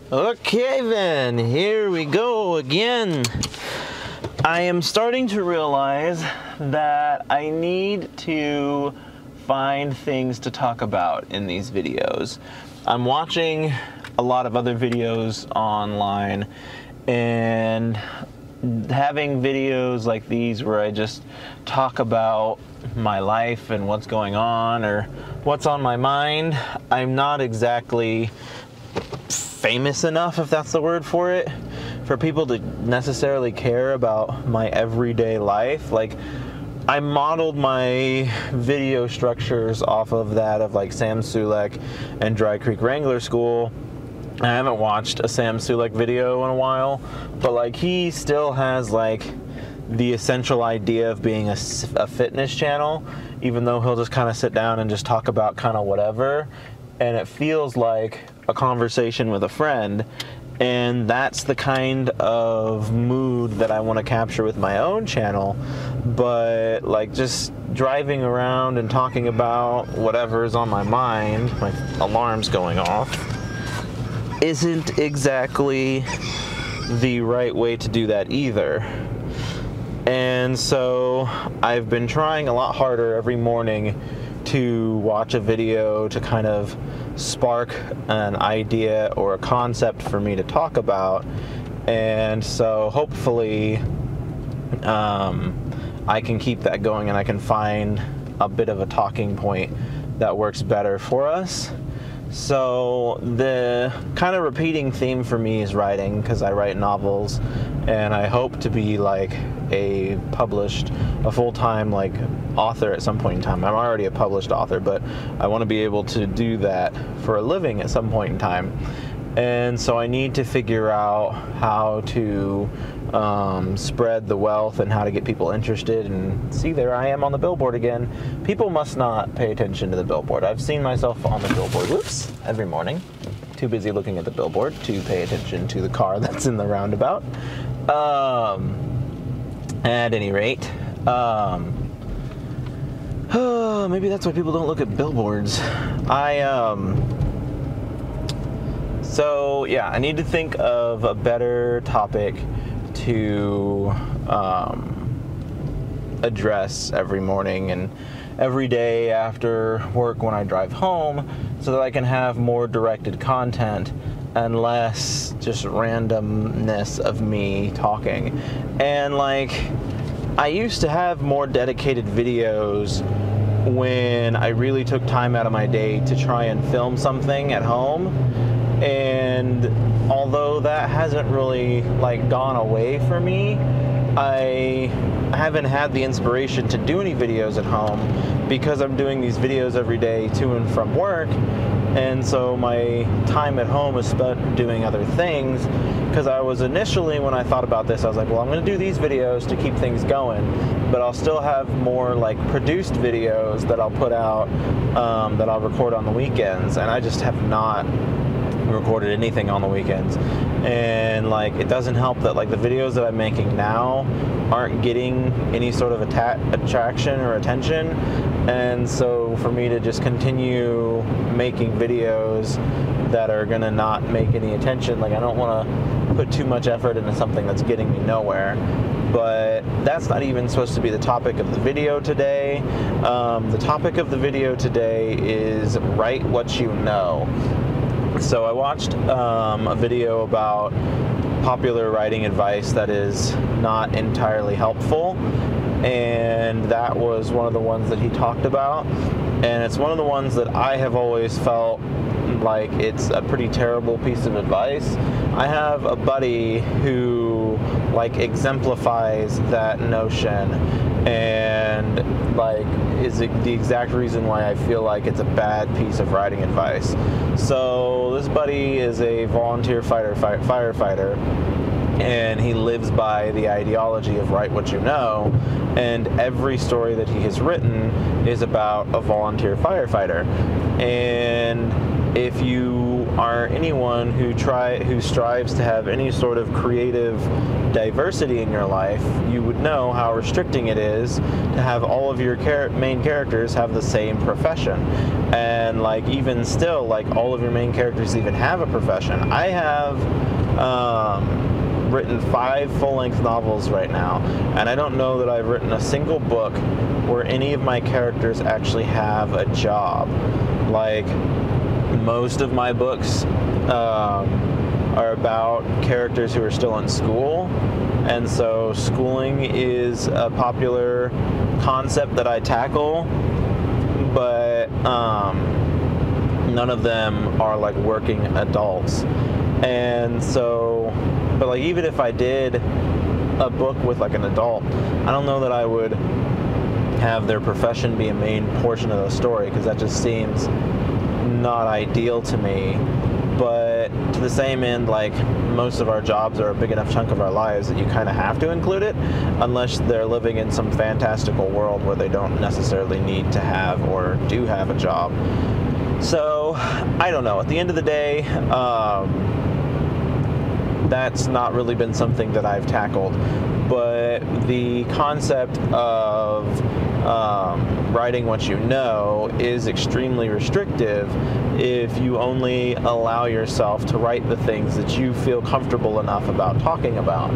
Okay then, here we go again. I am starting to realize that I need to find things to talk about in these videos. I'm watching a lot of other videos online, and having videos like these where I just talk about my life and what's going on or what's on my mind, I'm not exactly famous enough, if that's the word for it, for people to necessarily care about my everyday life. Like, I modeled my video structures off of that of like Sam Sulek and Dry Creek Wrangler School. I haven't watched a Sam Sulek video in a while, but like he still has like the essential idea of being a fitness channel, even though he'll just kind of sit down and just talk about kind of whatever, and it feels like a conversation with a friend. And that's the kind of mood that I want to capture with my own channel. But like just driving around and talking about whatever is on my mind, my alarm's going off, isn't exactly the right way to do that either. And so I've been trying a lot harder every morning to watch a video to kind of spark an idea or a concept for me to talk about. And so hopefully I can keep that going and I can find a bit of a talking point that works better for us. So the kind of repeating theme for me is writing, because I write novels and I hope to be like a full-time like author at some point in time. I'm already a published author, but I want to be able to do that for a living at some point in time. And so I need to figure out how to spread the wealth and how to get people interested. And see, there I am on the billboard again. People must not pay attention to the billboard. I've seen myself on the billboard, whoops, every morning. Too busy looking at the billboard to pay attention to the car that's in the roundabout. At any rate, maybe that's why people don't look at billboards. So yeah, I need to think of a better topic to address every morning and every day after work when I drive home, so that I can have more directed content and less just randomness of me talking. And like, I used to have more dedicated videos when I really took time out of my day to try and film something at home. And although that hasn't really like gone away for me, I haven't had the inspiration to do any videos at home because I'm doing these videos every day to and from work. And so my time at home is spent doing other things, because I was initially, when I thought about this, I was like, well, I'm going to do these videos to keep things going, but I'll still have more like produced videos that I'll put out, that I'll record on the weekends. And I just have not recorded anything on the weekends. And like, it doesn't help that like the videos that I'm making now aren't getting any sort of attraction or attention. And so for me to just continue making videos that are gonna not make any attention, like I don't want to put too much effort into something that's getting me nowhere. But that's not even supposed to be the topic of the video today. The topic of the video today is write what you know. So I watched a video about popular writing advice that is not entirely helpful, and that was one of the ones that he talked about. And it's one of the ones that I have always felt like it's a pretty terrible piece of advice. I have a buddy who like exemplifies that notion, and like is the exact reason why I feel like it's a bad piece of writing advice. So this buddy is a volunteer firefighter, and he lives by the ideology of write what you know, and every story that he has written is about a volunteer firefighter. And if you are anyone who strives to have any sort of creative diversity in your life, you would know how restricting it is to have all of your main characters have the same profession. And like even still, like all of your main characters even have a profession. I have written 5 full-length novels right now, and I don't know that I've written a single book where any of my characters actually have a job. Like, most of my books are about characters who are still in school, and so schooling is a popular concept that I tackle, but none of them are like working adults. And so, but like even if I did a book with like an adult, I don't know that I would have their profession be a main portion of the story, because that just seems not ideal to me. But to the same end, like most of our jobs are a big enough chunk of our lives that you kind of have to include it, unless they're living in some fantastical world where they don't necessarily need to have or do have a job. So I don't know. At the end of the day, that's not really been something that I've tackled. But the concept of writing what you know is extremely restrictive if you only allow yourself to write the things that you feel comfortable enough about talking about.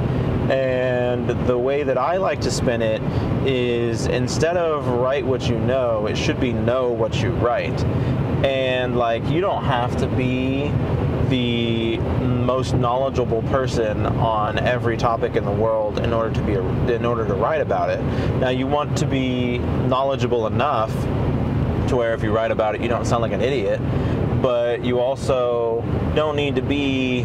And the way that I like to spin it is, instead of write what you know, it should be know what you write. And like, you don't have to be the most knowledgeable person on every topic in the world in order to write about it. Now, you want to be knowledgeable enough to where if you write about it, you don't sound like an idiot, but you also don't need to be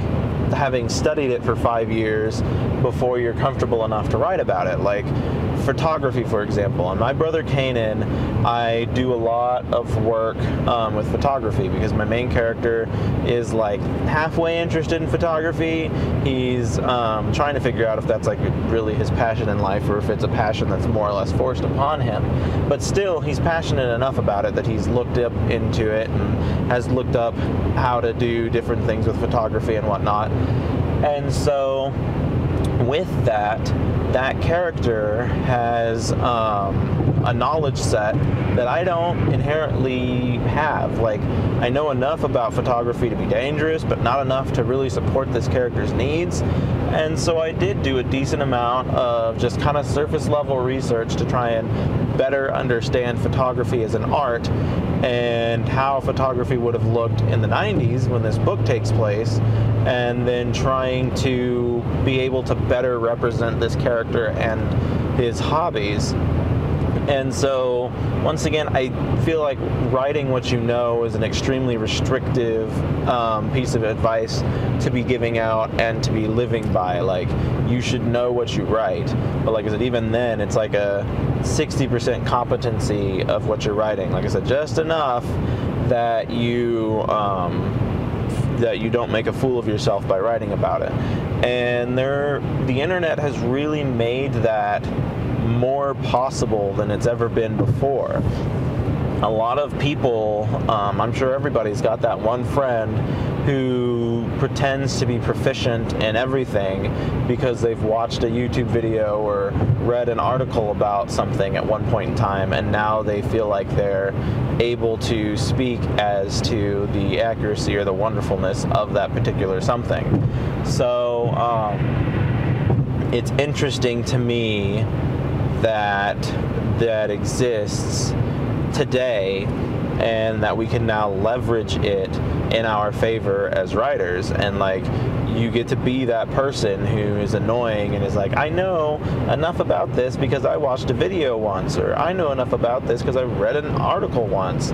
having studied it for 5 years before you're comfortable enough to write about it. Like photography, for example. And my brother Kanan, I do a lot of work with photography, because my main character is like halfway interested in photography. He's trying to figure out if that's like really his passion in life, or if it's a passion that's more or less forced upon him. But still, he's passionate enough about it that he's looked up into it and has looked up how to do different things with photography and whatnot. And so with that character has a knowledge set that I don't inherently have. Like, I know enough about photography to be dangerous, but not enough to really support this character's needs. And so I did do a decent amount of just kind of surface level research to try and better understand photography as an art, and how photography would have looked in the 90s when this book takes place, and then trying to be able to better represent this character and his hobbies. And so, once again, I feel like writing what you know is an extremely restrictive piece of advice to be giving out and to be living by. Like, you should know what you write. But like I said, even then, it's like a 60% competency of what you're writing. Like I said, just enough that you don't make a fool of yourself by writing about it. And the internet has really made that more possible than it's ever been before. A lot of people, I'm sure everybody's got that one friend who pretends to be proficient in everything because they've watched a YouTube video or read an article about something at one point in time, and now they feel like they're able to speak as to the accuracy or the wonderfulness of that particular something. So it's interesting to me that exists today, and that we can now leverage it in our favor as writers. And like, you get to be that person who is annoying and is like, I know enough about this because I watched a video once, or I know enough about this because I read an article once.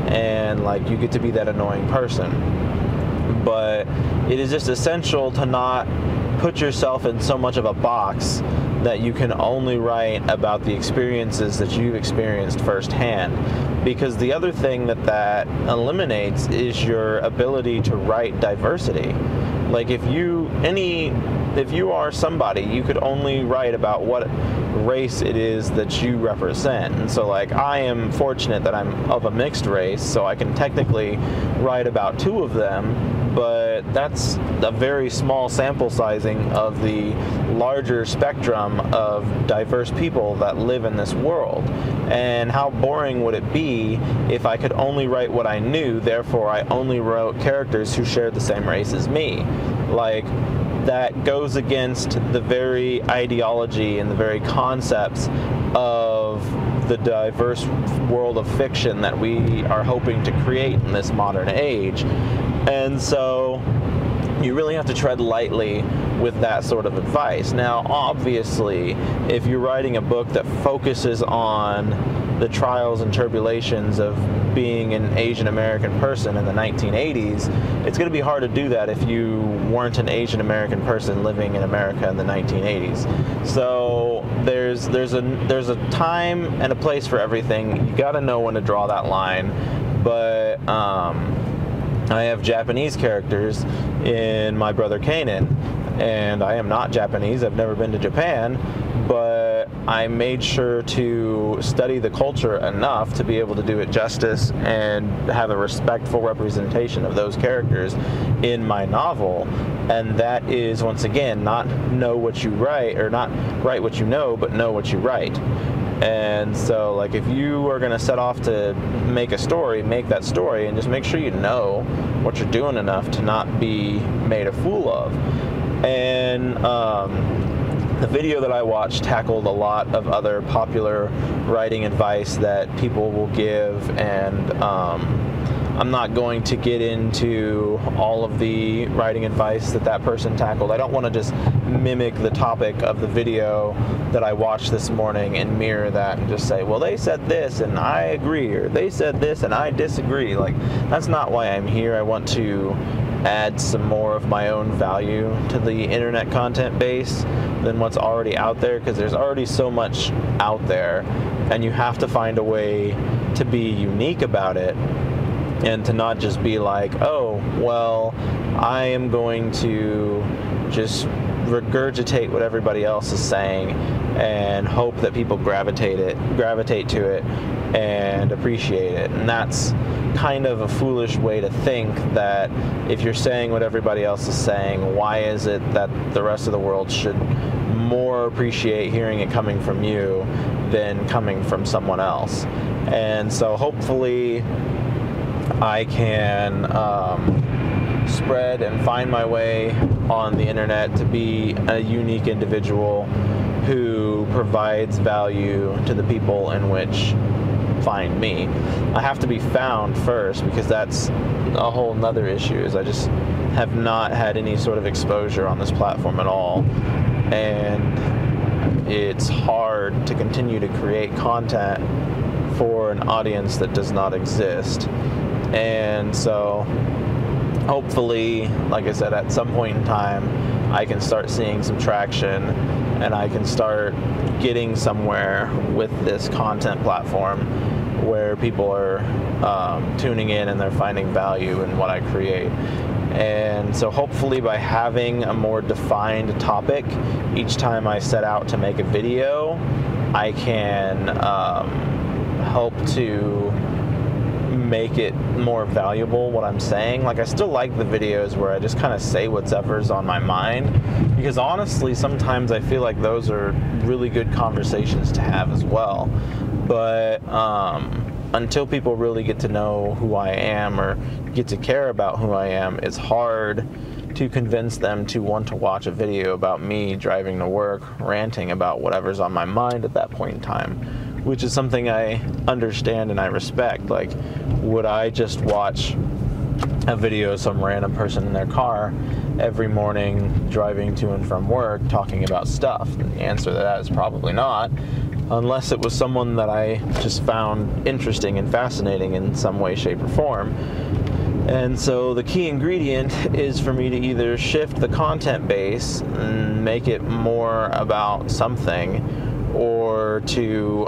And like, you get to be that annoying person. But it is just essential to not put yourself in so much of a box that you can only write about the experiences that you've experienced firsthand. because the other thing that eliminates is your ability to write diversity. Like if you are somebody, you could only write about what race it is that you represent. And so like I am fortunate that I'm of a mixed race, so I can technically write about two of them, but that's a very small sample sizing of the larger spectrum of diverse people that live in this world. And how boring would it be if I could only write what I knew, therefore I only wrote characters who shared the same race as me? Like, that goes against the very ideology and the very concepts of the diverse world of fiction that we are hoping to create in this modern age. And so you really have to tread lightly with that sort of advice. Now, obviously, if you're writing a book that focuses on the trials and tribulations of being an Asian American person in the 1980s, it's going to be hard to do that if you weren't an Asian American person living in America in the 1980s. So there's a time and a place for everything. You got to know when to draw that line. But I have Japanese characters in My Brother Kanan, and I am not Japanese. I've never been to Japan, but I made sure to study the culture enough to be able to do it justice and have a respectful representation of those characters in my novel. And that is, once again, not know what you write, or not write what you know, but know what you write. And so, like, if you are going to set off to make a story, make that story, and just make sure you know what you're doing enough to not be made a fool of. And the video that I watched tackled a lot of other popular writing advice that people will give, and I'm not going to get into all of the writing advice that person tackled. I don't want to just mimic the topic of the video that I watched this morning and mirror that and just say, well, they said this and I agree, or they said this and I disagree. Like, that's not why I'm here. I want to add some more of my own value to the internet content base than what's already out there, because there's already so much out there, and you have to find a way to be unique about it. And to not just be like, oh, well, I am going to just regurgitate what everybody else is saying and hope that people gravitate to it and appreciate it. And that's kind of a foolish way to think, that if you're saying what everybody else is saying, why is it that the rest of the world should more appreciate hearing it coming from you than coming from someone else? And so hopefully I can spread and find my way on the internet to be a unique individual who provides value to the people in which find me. I have to be found first, because that's a whole nother issue, is I just have not had any sort of exposure on this platform at all, and it's hard to continue to create content for an audience that does not exist. And so hopefully, like I said, at some point in time I can start seeing some traction, and I can start getting somewhere with this content platform where people are tuning in and they're finding value in what I create. And so hopefully, by having a more defined topic each time I set out to make a video, I can help to make it more valuable, what I'm saying. Like, I still like the videos where I just kind of say whatever's on my mind, because honestly, sometimes I feel like those are really good conversations to have as well. But until people really get to know who I am, or get to care about who I am, it's hard to convince them to want to watch a video about me driving to work, ranting about whatever's on my mind at that point in time, which is something I understand and I respect. Like, would I just watch a video of some random person in their car every morning driving to and from work talking about stuff? And the answer to that is probably not, unless it was someone that I just found interesting and fascinating in some way, shape, or form. And so the key ingredient is for me to either shift the content base and make it more about something, or to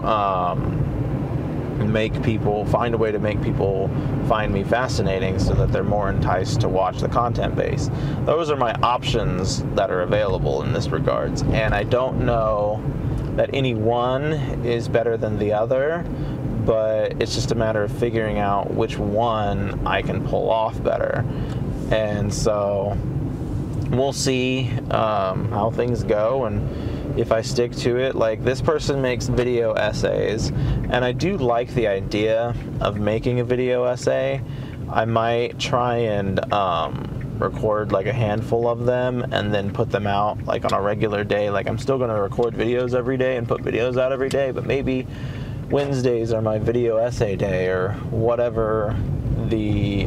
find a way to make people find me fascinating so that they're more enticed to watch the content base. Those are my options that are available in this regards, and I don't know that any one is better than the other, but it's just a matter of figuring out which one I can pull off better. And so we'll see how things go, and if I stick to it. Like, this person makes video essays, and I do like the idea of making a video essay. I might try and record like a handful of them and then put them out like on a regular day. Like, I'm still going to record videos every day and put videos out every day, but maybe Wednesdays are my video essay day, or whatever the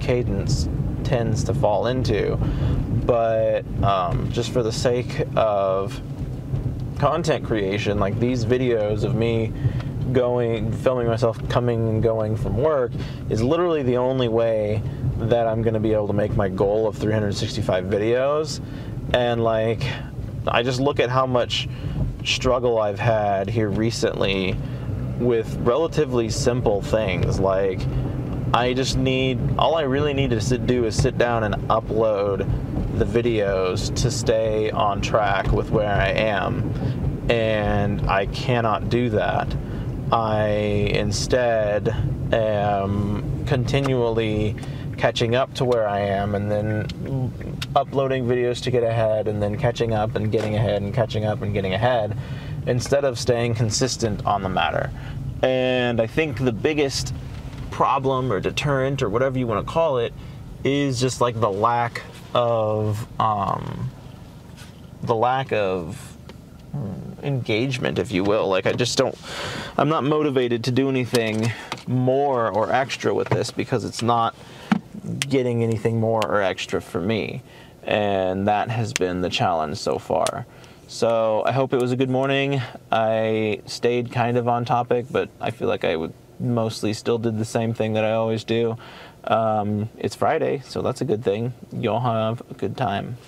cadence tends to fall into. But just for the sake of content creation, like these videos of me filming myself coming and going from work is literally the only way that I'm going to be able to make my goal of 365 videos. And like, I just look at how much struggle I've had here recently with relatively simple things. Like, all I really need to do is sit down and upload the videos to stay on track with where I am, and I cannot do that. I instead am continually catching up to where I am, and then uploading videos to get ahead, and then catching up and getting ahead, and catching up and getting ahead, instead of staying consistent on the matter. And I think the biggest problem or deterrent, or whatever you want to call it, is just like the lack of engagement, if you will. Like, I'm not motivated to do anything more or extra with this, because it's not getting anything more or extra for me, and that has been the challenge so far. So I hope it was a good morning. I stayed kind of on topic, but I feel like I would mostly still did the same thing that I always do. It's Friday, so that's a good thing. You'll have a good time.